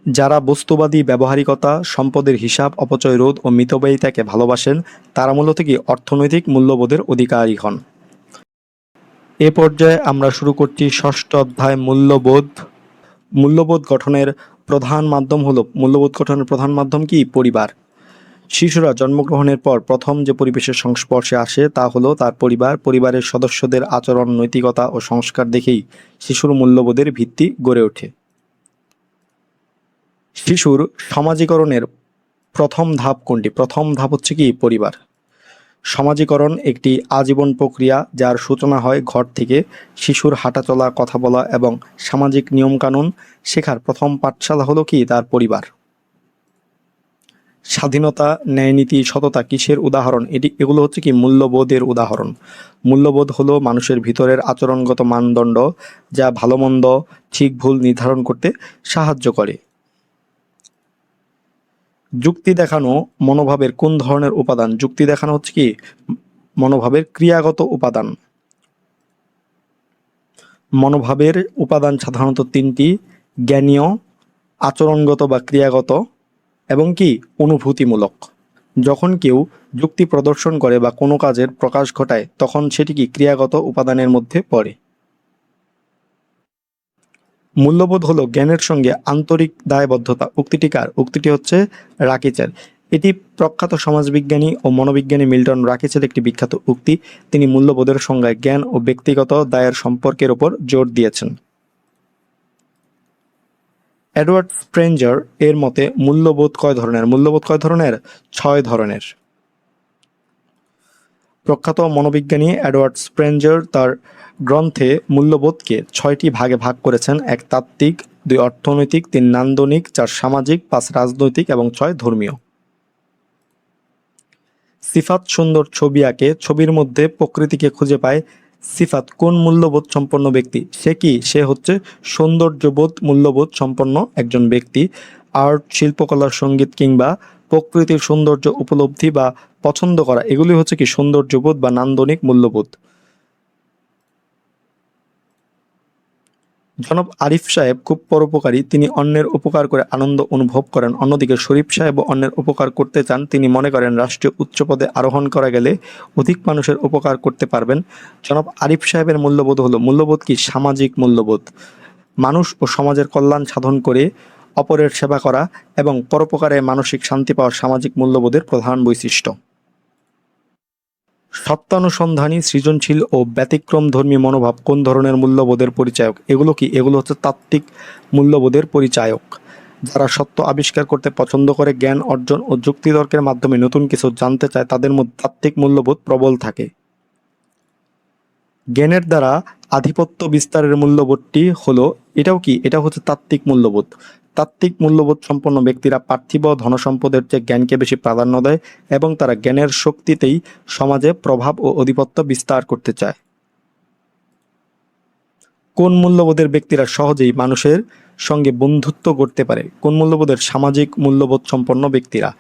যারা বস্তুবাদী, ব্যবহারিকতা, সম্পদের হিসাব, অপচয় রোধ ও মিতব্যয়িতাকে ভালোবাসেন তারা মূলত কি অর্থনৈতিক মূল্যবোধের অধিকারী হন। এ পর্যায়ে আমরা শুরু করছি ষষ্ঠ অধ্যায় মূল্যবোধ। মূল্যবোধ গঠনের প্রধান মাধ্যম কি? পরিবার। শিশুরা জন্মগ্রহণের পর প্রথম যে পরিবেশের সংস্পর্শে আসে তা হলো তার পরিবার। পরিবারের সদস্যদের আচরণ, নৈতিকতা ও সংস্কার দেখেই শিশুর মূল্যবোধের ভিত্তি গড়ে ওঠে। শিশুর সমাজীকরণের প্রথম ধাপ কোনটি? প্রথম ধাপ হচ্ছে কি? পরিবার। সমাজীকরণ একটি আজীবন প্রক্রিয়া যার সূচনা হয় ঘর থেকে। শিশুর হাঁটাচলা, কথা বলা এবং সামাজিক নিয়মকানুন শেখার প্রথম পাঠশালা হলো কি? তার পরিবার। স্বাধীনতা, ন্যায়নীতি, সততা কিসের উদাহরণ? এগুলো হচ্ছে কি? মূল্যবোধের উদাহরণ। মূল্যবোধ হলো মানুষের ভিতরের আচরণগত মানদণ্ড যা ভালো মন্দ, ঠিক ভুল নির্ধারণ করতে সাহায্য করে। যুক্তি দেখানো মনোভাবের কোন ধরনের উপাদান? যুক্তি দেখানো হচ্ছে কি? মনোভাবের ক্রিয়াগত উপাদান। মনোভাবের উপাদান সাধারণত তিনটি: জ্ঞানীয়, আচরণগত বা ক্রিয়াগত এবং কি? অনুভূতিমূলক। যখন কেউ যুক্তি প্রদর্শন করে বা কোনো কাজের প্রকাশ ঘটায় তখন সেটি কি? ক্রিয়াগত উপাদানের মধ্যে পড়ে। মূল্যবোধ হলো জ্ঞানের সঙ্গে আন্তরিক দায়বদ্ধতা। উক্তিটি কার? উক্তিটি হচ্ছে রাকিচের। এটি প্রখ্যাত সমাজবিজ্ঞানী ও মনোবিজ্ঞানী মিল্টন রাকিচের একটি বিখ্যাত উক্তি। তিনি মূল্যবোধের সংজ্ঞায় জ্ঞান ও ব্যক্তিগত দায়ের সম্পর্কের উপর জোর দিয়েছেন। এডওয়ার্ড স্প্রেঞ্জার এর মতে মূল্যবোধ কয় ধরনের? মূল্যবোধ কয় ধরনের? 6 ধরনের। প্রখ্যাত মনোবিজ্ঞানী এডওয়ার্ড স্প্রেঞ্জার তার গ্রন্থে মূল্যবোধকে 6টি ভাগে ভাগ করেছেন: 1 তাত্ত্বিক, 2 অর্থনৈতিক, 3 নান্দনিক, 4 সামাজিক, 5 রাজনৈতিক এবং 6 ধর্মীয়। সিফাত সুন্দর ছবি আঁকে, ছবির মধ্যে প্রকৃতিকে খুঁজে পায়। সিফাত কোন মূল্যবোধ সম্পন্ন ব্যক্তি? সে কি? সে হচ্ছে সৌন্দর্যবোধ মূল্যবোধ সম্পন্ন একজন ব্যক্তি। আর্ট, শিল্পকলা, সঙ্গীত কিংবা প্রকৃতির সৌন্দর্য উপলব্ধি বা পছন্দ করা এগুলি হচ্ছে কি? সৌন্দর্যবোধ বা নান্দনিক মূল্যবোধ। জনাব আরিফ সাহেব খুব পরোপকারী, তিনি অন্যের উপকার করে আনন্দ অনুভব করেন। অন্যদিকে শরীফ সাহেব অন্যের উপকার করতে চান, তিনি মনে করেন রাষ্ট্রীয় উচ্চ পদে আরোহণ করা গেলে অধিক মানুষের উপকার করতে পারবেন। জনাব আরিফ সাহেবের মূল্যবোধ হলো, মূল্যবোধ কি? সামাজিক মূল্যবোধ। মানুষ ও সমাজের কল্যাণ সাধন করে অপরের সেবা করা এবং পরোপকারে মানসিক শান্তি পাওয়া সামাজিক মূল্যবোধের প্রধান বৈশিষ্ট্য। সত্যানুসন্ধানী, সৃজনশীল ও ব্যতিক্রমধর্মী মনোভাব কোন ধরনের মূল্যবোধের পরিচায়ক? এগুলো কি? এগুলো হচ্ছে তাত্ত্বিক মূল্যবোধের পরিচায়ক। যারা সত্য আবিষ্কার করতে পছন্দ করে, জ্ঞান অর্জন ও যুক্তিতর্কের মাধ্যমে নতুন কিছু জানতে চায় তাদের মধ্যে তাত্ত্বিক মূল্যবোধ প্রবল থাকে। জ্ঞানের দ্বারা আধিপত্য বিস্তারের মূল্যবোধটি হলো, এটাও কি? এটা হচ্ছে তাত্ত্বিক মূল্যবোধ। তাত্ত্বিক মূল্যবোধ সম্পন্ন ব্যক্তিরা পার্থিব ধনসম্পদের চেয়ে জ্ঞানকে বেশি প্রাধান্য দেয় এবং তারা জ্ঞানের শক্তিতেই সমাজে প্রভাব ও আধিপত্য বিস্তার করতে চায়। কোন মূল্যবোধের ব্যক্তিরা সহজেই মানুষের সঙ্গে বন্ধুত্ব করতে পারে? কোন মূল্যবোধের? সামাজিক মূল্যবোধ সম্পন্ন ব্যক্তিরা।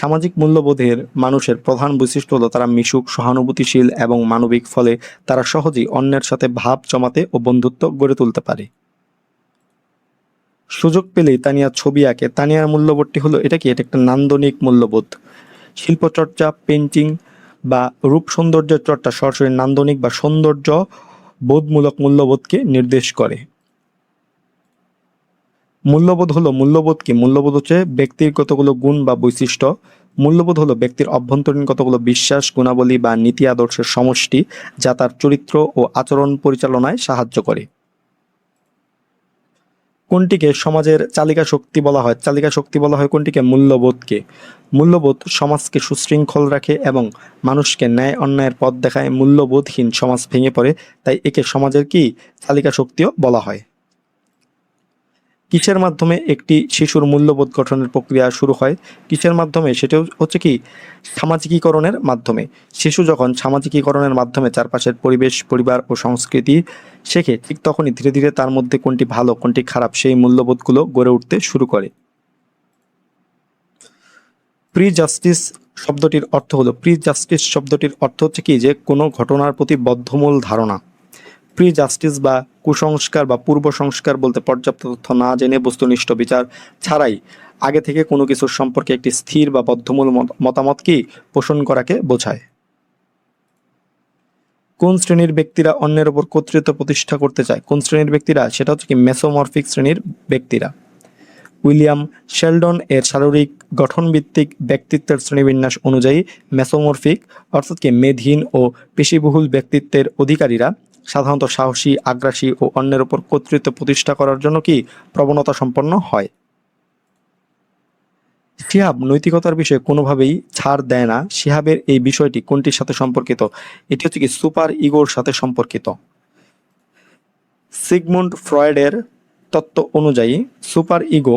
সামাজিক মূল্যবোধের মানুষের প্রধান বৈশিষ্ট্য হলো তারা মিশুক, সহানুভূতিশীল এবং মানবিক, ফলে তারা সহজেই অন্যের সাথে ভাব জমাতে ও বন্ধুত্ব গড়ে তুলতে পারে। সুযোগ পেলেই তানিয়া ছবি আঁকে। তানিয়ার মূল্যবোধটি হলো, এটা কি? এটা একটা নান্দনিক মূল্যবোধ। শিল্পচর্চা, পেইন্টিং বা রূপ সৌন্দর্যের চর্চা সরাসরি নান্দনিক বা সৌন্দর্য বোধমূলক মূল্যবোধকে নির্দেশ করে। মূল্যবোধ হলো, মূল্যবোধ কি? মূল্যবোধ হচ্ছে ব্যক্তির কতগুলো গুণ বা বৈশিষ্ট্য। মূল্যবোধ হলো ব্যক্তির অভ্যন্তরীণ কতগুলো বিশ্বাস, গুণাবলী বা নীতি আদর্শের সমষ্টি যা তার চরিত্র ও আচরণ পরিচালনায় সাহায্য করে। কোনটিকে সমাজের চালিকা শক্তি বলা হয়? চালিকা শক্তি বলা হয় কোনটিকে? মূল্যবোধকে। মূল্যবোধ সমাজকে সুশৃঙ্খল রাখে এবং মানুষকে ন্যায় অন্যায়ের পথ দেখায়। মূল্যবোধহীন সমাজ ভেঙে পড়ে, তাই একে সমাজের কি চালিকা শক্তিও বলা হয়। কিসের মাধ্যমে একটি শিশুর মূল্যবোধ গঠনের প্রক্রিয়া শুরু হয়? কিসের মাধ্যমে? সেটা হচ্ছে কি সামাজিকীকরণের মাধ্যমে। শিশু যখন সামাজিকীকরণের মাধ্যমে চারপাশের পরিবেশ, পরিবার ও সংস্কৃতি শেখে, ঠিক তখনই ধীরে ধীরে তার মধ্যে কোনটি ভালো কোনটি খারাপ সেই মূল্যবোধগুলো গড়ে উঠতে শুরু করে। প্রি জাস্টিস শব্দটির অর্থ হলো, প্রি জাস্টিস শব্দটির অর্থ হচ্ছে কি যে কোনো ঘটনার প্রতি বদ্ধমূল ধারণা। প্রি জাস্টিস বা কুসংস্কার বা পূর্ব সংস্কার বলতে পর্যাপ্ত তথ্য না জেনে বস্তুনিষ্ঠ বিচার ছাড়াই আগে থেকে কোনো কিছুর সম্পর্কে একটি স্থির বা বদ্ধমূল মতামত কি পোষণ করাকে বোঝায়। কোন শ্রেণীর ব্যক্তিরা অন্যের ওপর কর্তৃত্ব প্রতিষ্ঠা করতে চায়? কোন শ্রেণীর ব্যক্তিরা? সেটা হচ্ছে কি মেসোমরফিক শ্রেণীর ব্যক্তিরা। উইলিয়াম শেলডন এর শারীরিক গঠনভিত্তিক ব্যক্তিত্বের শ্রেণীবিন্যাস অনুযায়ী মেসোমরফিক অর্থাৎ কি মেধহীন ও পেশিবহুল ব্যক্তিত্বের অধিকারীরা সাধারণত সাহসী, আগ্রাসী ও অন্যের উপর কর্তৃত্ব প্রতিষ্ঠা করার জন্য কি প্রবণতা সম্পন্ন হয়। শিহাব নৈতিকতার বিষয়ে কোনোভাবেই ছাড় দেয় না। শিহাবের এই বিষয়টি কোনটির সাথে সম্পর্কিত? এটি হচ্ছে কি সুপার ইগোর সাথে সম্পর্কিত। সিগমুন্ড ফ্রয়েডের তত্ত্ব অনুযায়ী সুপার ইগো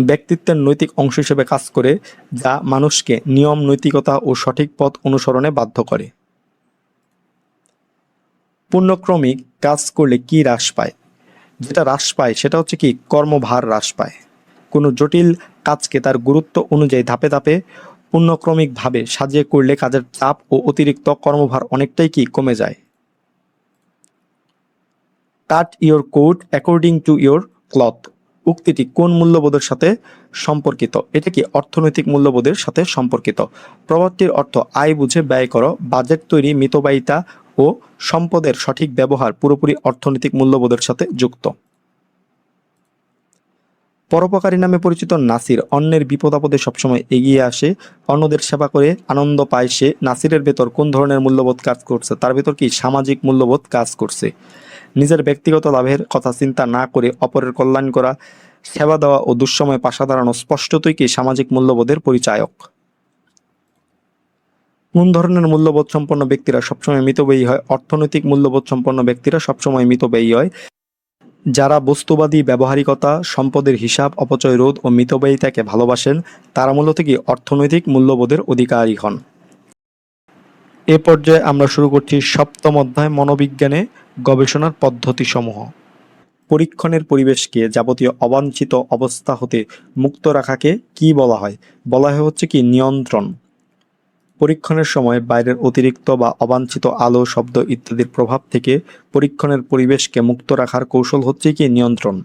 ব্যক্তিত্বের নৈতিক অংশ হিসেবে কাজ করে, যা মানুষকে নিয়ম, নৈতিকতা ও সঠিক পথ অনুসরণে বাধ্য করে। পুণ্যক্রমিক কাজ করলে কি হ্রাস পায়? যেটা হ্রাস পায় সেটা হচ্ছে কি কর্মভার হ্রাস পায়। কোনো জটিল কাজকে তার গুরুত্ব অনুযায়ী ধাপে ধাপে পুণ্যক্রমিকভাবে সাজিয়ে করলে কাজের চাপ ও অতিরিক্ত কর্মভার অনেকটাই কি কমে যায়। Cut your coat according to your cloth উক্তিটি কোন মূল্যবোধের সাথে সম্পর্কিত? এটা কি অর্থনৈতিক মূল্যবোধের সাথে সম্পর্কিত। প্রবাদটির অর্থ আয় বুঝে ব্যয় করো। বাজেট তৈরি, মিতব্যয়িতা ও সম্পদের সঠিক ব্যবহার পুরোপুরি অর্থনৈতিক মূল্যবোধের সাথে যুক্ত। পরোপকারী নামে পরিচিত নাসির অন্যের বিপদ আপদে সবসময় এগিয়ে আসে, অন্যদের সেবা করে আনন্দ পায় সে। নাসিরের ভেতর কোন ধরনের মূল্যবোধ কাজ করছে? তার ভেতর কি সামাজিক মূল্যবোধ কাজ করছে। নিজের ব্যক্তিগত লাভের কথা চিন্তা না করে অপরের কল্যাণ করা, সেবা দেওয়া ও দুঃসময়ে পাশে দাঁড়ানো স্পষ্টতই কি সামাজিক মূল্যবোধের পরিচায়ক। কোন ধরনের মূল্যবোধ সম্পন্ন ব্যক্তিরা সবসময় মিতব্যয়ী হয়? অর্থনৈতিক মূল্যবোধ সম্পন্ন ব্যক্তিরা সবসময় মিতব্যয়ী হয়। যারা বস্তুবাদী, ব্যবহারিকতা, সম্পদের হিসাব, অপচয় রোধ ও মিতব্যয়িতাকে ভালোবাসেন, তারা মূলত কি অর্থনৈতিক মূল্যবোধের অধিকারী হন। এ পর্যায়ে আমরা শুরু করছি সপ্তম অধ্যায়, মনোবিজ্ঞানে গবেষণার পদ্ধতিসমূহ। পরীক্ষণের পরিবেশকে যাবতীয় অবাঞ্ছিত অবস্থা হতে মুক্ত রাখাকে কি বলা হয়? বলা হয় হচ্ছে কি নিয়ন্ত্রণ। পরীক্ষণের সময় বাইরের অতিরিক্ত বা অবাঞ্ছিত আলো, শব্দ ইত্যাদির প্রভাব থেকে পরীক্ষণের পরিবেশকে মুক্ত রাখার কৌশল হচ্ছে কি নিয়ন্ত্রণ।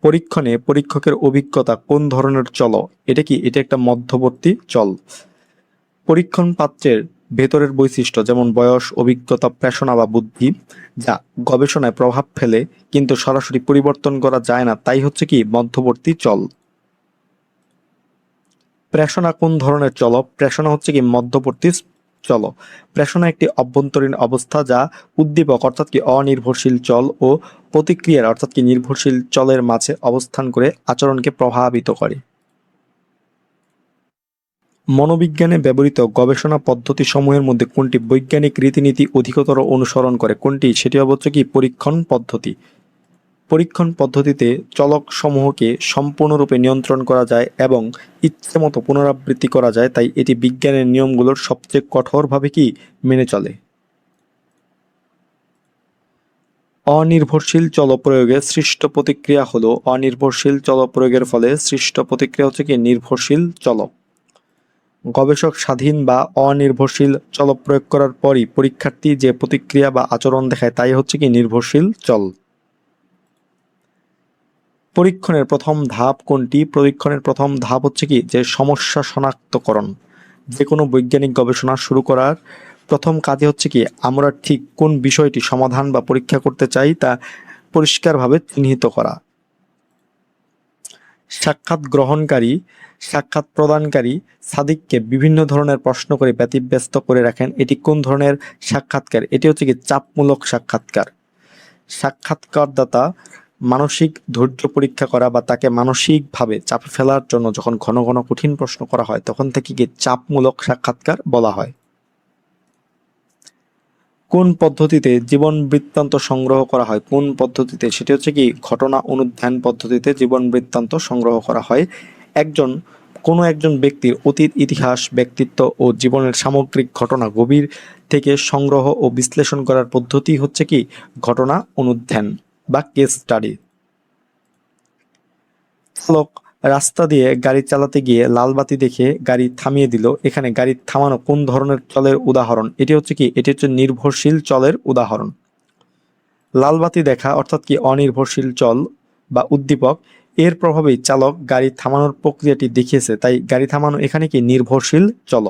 পরীক্ষণে পরীক্ষকের অভিজ্ঞতা কোন ধরনের চল? এটা একটা মধ্যবর্তী চল। পরীক্ষণ পাত্রের ভেতরের বৈশিষ্ট্য যেমন বয়স, অভিজ্ঞতা, প্রেষণা বা বুদ্ধি, যা গবেষণায় প্রভাব ফেলে কিন্তু সরাসরি পরিবর্তন করা যায় না, তাই হচ্ছে কি মধ্যবর্তী চল। প্রেষণা কোন ধরনের চল? প্রেষণা হচ্ছে কি মধ্যবর্তী চল। প্রেষণা একটি অভ্যন্তরীণ অবস্থা যা উদ্দীপক অর্থাৎ কি অনির্ভরশীল চল ও প্রতিক্রিয়ার অর্থাৎ কি নির্ভরশীল চলের মাঝে অবস্থান করে আচরণকে প্রভাবিত করে। মনোবিজ্ঞানে ব্যবহৃত গবেষণা পদ্ধতি সমূহের মধ্যে কোনটি বৈজ্ঞানিক রীতিনীতি অধিকতর অনুসরণ করে? কোনটি? সেটি হচ্ছে কি পরীক্ষণ পদ্ধতি। পরীক্ষণ পদ্ধতিতে চলক সমূহকে সম্পূর্ণরূপে নিয়ন্ত্রণ করা যায় এবং ইচ্ছেমতো পুনরাবৃত্তি করা যায়, তাই এটি বিজ্ঞানের নিয়মগুলোর সবচেয়ে কঠোরভাবে কি মেনে চলে। অনির্ভরশীল চল প্রয়োগে সৃষ্ট প্রতিক্রিয়া হলো, অনির্ভরশীল চল প্রয়োগের ফলে সৃষ্ট প্রতিক্রিয়া হচ্ছে কি নির্ভরশীল চল। গবেষক স্বাধীন বা অনির্ভরশীল চল প্রয়োগ করার পরই পরীক্ষার্থী যে প্রতিক্রিয়া বা আচরণ দেখায় তাই হচ্ছে কি নির্ভরশীল চল। পরীক্ষণের প্রথম ধাপ কোনটি? পরীক্ষণের প্রথম ধাপ হচ্ছে কি যে সমস্যা শনাক্তকরণ। যে কোনো বৈজ্ঞানিক গবেষণা শুরু করার প্রথম কাজে হচ্ছে কি আমরা ঠিক কোন বিষয়টি সমাধান বা পরীক্ষা করতে চাই তা পরিষ্কারভাবে চিহ্নিত করা। সাক্ষাৎ গ্রহণকারী সাক্ষাৎ প্রদানকারী সাদিককে বিভিন্ন ধরনের প্রশ্ন করে ব্যতিব্যস্ত করে রাখেন, এটি কোন ধরনের সাক্ষাৎকার? এটি হচ্ছে কি চাপমূলক সাক্ষাৎকার। সাক্ষাৎকারদাতা মানসিক ধৈর্য পরীক্ষা করা বা তাকে মানসিকভাবে চাপে ফেলার জন্য যখন ঘন ঘন কঠিন প্রশ্ন করা হয় তখন থেকে কি চাপমূলক সাক্ষাৎকার বলা হয়। কোন পদ্ধতিতে জীবন বৃত্তান্ত সংগ্রহ করা হয়? কোন পদ্ধতিতে? সেটি হচ্ছে কি ঘটনা অনুধ্যান পদ্ধতিতে জীবন বৃত্তান্ত সংগ্রহ করা হয়। কোনো একজন ব্যক্তির অতীত ইতিহাস, ব্যক্তিত্ব ও জীবনের সামগ্রিক ঘটনা গভীর থেকে সংগ্রহ ও বিশ্লেষণ করার পদ্ধতি হচ্ছে কি ঘটনা অনুধ্যান বা কেস স্টাডি। চালক রাস্তা দিয়ে গাড়ি চালাতে গিয়ে লাল বাতি দেখে গাড়ি থামিয়ে দিল। এখানে গাড়ি থামানো কোন ধরনের চলের উদাহরণ? এটি হচ্ছে নির্ভরশীল চলের উদাহরণ। লাল বাতি দেখা অর্থাৎ কি অনির্ভরশীল চল বা উদ্দীপক, এর প্রভাবেই চালক গাড়ি থামানোর প্রক্রিয়াটি দেখিয়েছে, তাই গাড়ি থামানো এখানে কি নির্ভরশীল চল।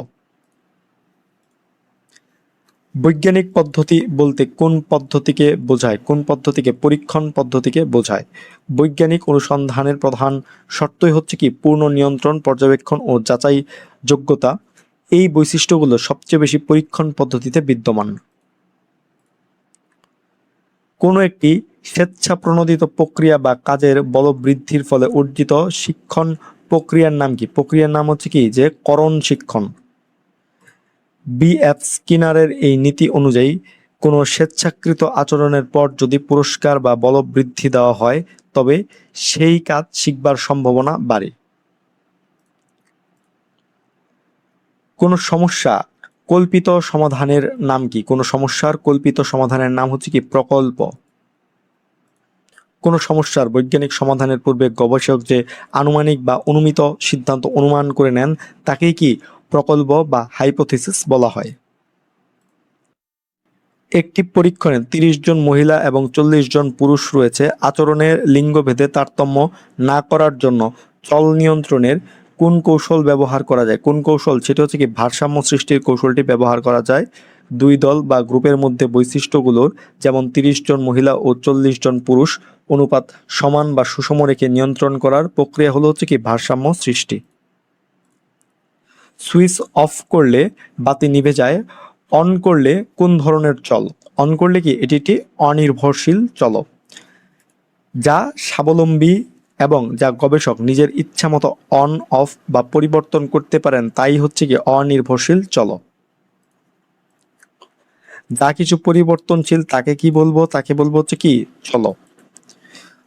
বৈজ্ঞানিক পদ্ধতি বলতে কোন পদ্ধতিকে বোঝায়? কোন পদ্ধতিকে? পরীক্ষণ পদ্ধতিকে বোঝায়। বৈজ্ঞানিক অনুসন্ধানের প্রধান শর্তই হচ্ছে কি পূর্ণ নিয়ন্ত্রণ, পর্যবেক্ষণ ও যাচাই যোগ্যতা। এই বৈশিষ্ট্যগুলো সবচেয়ে বেশি পরীক্ষণ পদ্ধতিতে বিদ্যমান। কোনো একটি স্বেচ্ছাপ্রণোদিত প্রক্রিয়া বা কাজের বলবৃদ্ধির ফলে অর্জিত শিক্ষণ প্রক্রিয়ার নাম কি? প্রক্রিয়ার নাম হচ্ছে কি যে করণ শিক্ষণ। বি.এফ. স্কিনারের এই নীতি অনুযায়ী কোনো স্বেচ্ছাকৃত আচরণের পর যদি পুরস্কার বা বলবৃদ্ধি দেওয়া হয় তবে সেই কাজ শিখবার সম্ভাবনা বাড়ে। কোনো সমস্যা কল্পিত সমাধানের নাম কি? কোনো সমস্যার কল্পিত সমাধানের নাম হচ্ছে কি প্রকল্প। কোনো সমস্যার বৈজ্ঞানিক সমাধানের পূর্বে গবেষক যে আনুমানিক বা অনুমিত সিদ্ধান্ত অনুমান করে নেন তাকেই কি প্রকল্প বা হাইপোথিসিস বলা হয়। একটি পরীক্ষণে ৩০ জন মহিলা এবং ৪০ জন পুরুষ রয়েছে। আচরণের লিঙ্গভেদে তারতম্য না করার জন্য চল নিয়ন্ত্রণের কোন কৌশল ব্যবহার করা যায়? কোন কৌশল? সেটা হচ্ছে কি ভারসাম্য সৃষ্টির কৌশলটি ব্যবহার করা যায়। দুই দল বা গ্রুপের মধ্যে বৈশিষ্ট্যগুলোর যেমন ৩০ জন মহিলা ও ৪০ জন পুরুষ অনুপাত সমান বা সুষম রেখে নিয়ন্ত্রণ করার প্রক্রিয়া হলো হচ্ছে কি ভারসাম্য সৃষ্টি। সুইচ অফ করলে বাতি নিভে যায়, অন করলে কোন ধরনের চল? অন করলে কি এটি একটি অনির্ভরশীল চলক যা স্বাবলম্বী এবং যা গবেষক নিজের ইচ্ছা মতো অন অফ বা পরিবর্তন করতে পারেন, তাই হচ্ছে কি অনির্ভরশীল চলক। যা কিছু পরিবর্তনশীল তাকে কি বলবো? তাকে বলবো হচ্ছে কি চলক।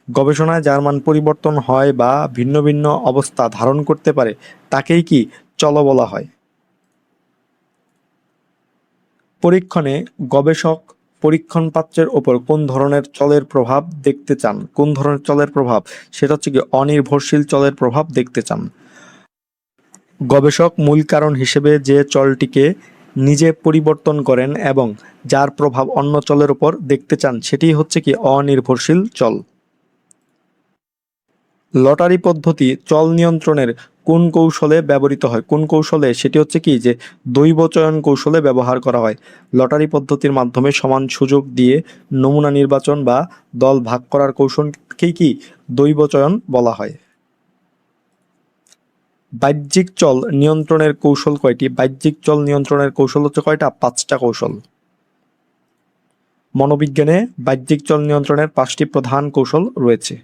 গবেষণায় যার মান পরিবর্তন হয় বা ভিন্ন ভিন্ন অবস্থা ধারণ করতে পারে তাকেই কি চল বলা হয়। পরীক্ষণে গবেষক পরীক্ষণ পাত্রের ওপর কোন ধরনের চলের প্রভাব দেখতে চান? কোন ধরনের চলের প্রভাব? সেটা হচ্ছে কি অনির্ভরশীল চলের প্রভাব দেখতে চান। গবেষক মূল কারণ হিসেবে যে চলটিকে নিজে পরিবর্তন করেন এবং যার প্রভাব অন্য চলের উপর দেখতে চান সেটি হচ্ছে কি অনির্ভরশীল চল। লটারি পদ্ধতি চল নিয়ন্ত্রণের কোন কৌশলে ব্যবহৃত হয়? কোন কৌশলে? সেটি হচ্ছে কি যে দৈব চয়ন কৌশলে ব্যবহার করা হয়। লটারি পদ্ধতির মাধ্যমে সমান সুযোগ দিয়ে নমুনা নির্বাচন বা দল ভাগ করার কৌশলকেই কি দৈব চয়ন বলা হয়। বাহ্যিক চল নিয়ন্ত্রণের কৌশল কয়টি? বাহ্যিক চল নিয়ন্ত্রণের কৌশল হচ্ছে কয়টা? 5টা কৌশল। মনোবিজ্ঞানে বাহ্যিক চল নিয়ন্ত্রণের 5টি প্রধান কৌশল রয়েছে।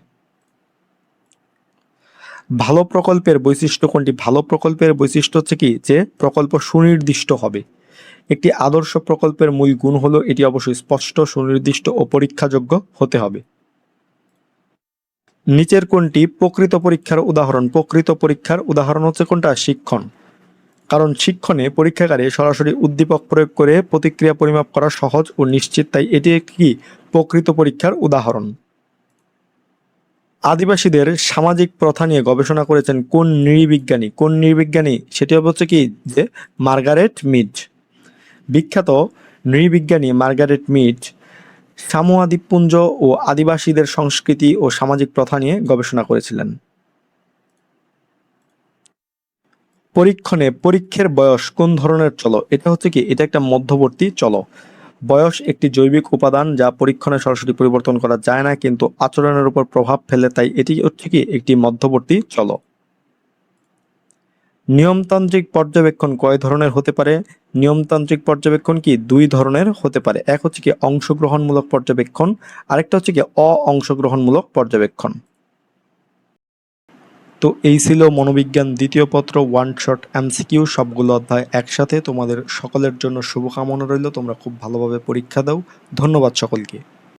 ভালো প্রকল্পের বৈশিষ্ট্য কোনটি? ভালো প্রকল্পের বৈশিষ্ট্য হচ্ছে কি যে প্রকল্প সুনির্দিষ্ট হবে। একটি আদর্শ প্রকল্পের মূল গুণ হলো এটি অবশ্যই স্পষ্ট, সুনির্দিষ্ট ও পরীক্ষাযোগ্য হতে হবে। নিচের কোনটি প্রকৃত পরীক্ষার উদাহরণ? প্রকৃত পরীক্ষার উদাহরণ হচ্ছে কোনটা? শিক্ষণ। কারণ শিক্ষণে পরীক্ষাগারে সরাসরি উদ্দীপক প্রয়োগ করে প্রতিক্রিয়া পরিমাপ করা সহজ ও নিশ্চিত, তাই এটি একটি প্রকৃত পরীক্ষার উদাহরণ। আদিবাসীদের সামাজিক প্রথা নিয়ে গবেষণা করেছেন কোন নৃবিজ্ঞানী? কোন নৃবিজ্ঞানী? সেটি হচ্ছে কি যে মার্গারেট মিড। বিখ্যাত নৃবিজ্ঞানী মার্গারেট মিড সামোয়া দ্বীপপুঞ্জ ও আদিবাসীদের সংস্কৃতি ও সামাজিক প্রথা নিয়ে গবেষণা করেছিলেন। পরীক্ষণে পরীক্ষের বয়স কোন ধরনের চল? এটা হচ্ছে কি এটা একটা মধ্যবর্তী চল। বয়স একটি জৈবিক উপাদান যা পরীক্ষণে সরাসরি পরিবর্তন করা যায় না কিন্তু আচরণের উপর প্রভাব ফেলে, তাই এটি হচ্ছে কি একটি মধ্যবর্তী চল। নিয়মতান্ত্রিক পর্যবেক্ষণ কয় ধরনের হতে পারে? নিয়মতান্ত্রিক পর্যবেক্ষণ কি দুই ধরনের হতে পারে। এক হচ্ছে কি অংশগ্রহণমূলক পর্যবেক্ষণ, আরেকটা হচ্ছে কি অংশগ্রহণমূলক পর্যবেক্ষণ। তো এই ছিল মনোবিজ্ঞান দ্বিতীয় পত্র ওয়ান শট এমসিকিউ সবগুলো অধ্যায় একসাথে। তোমাদের সকলের জন্য শুভকামনা রইল, তোমরা খুব ভালোভাবে পরীক্ষা দাও। ধন্যবাদ সকলকে।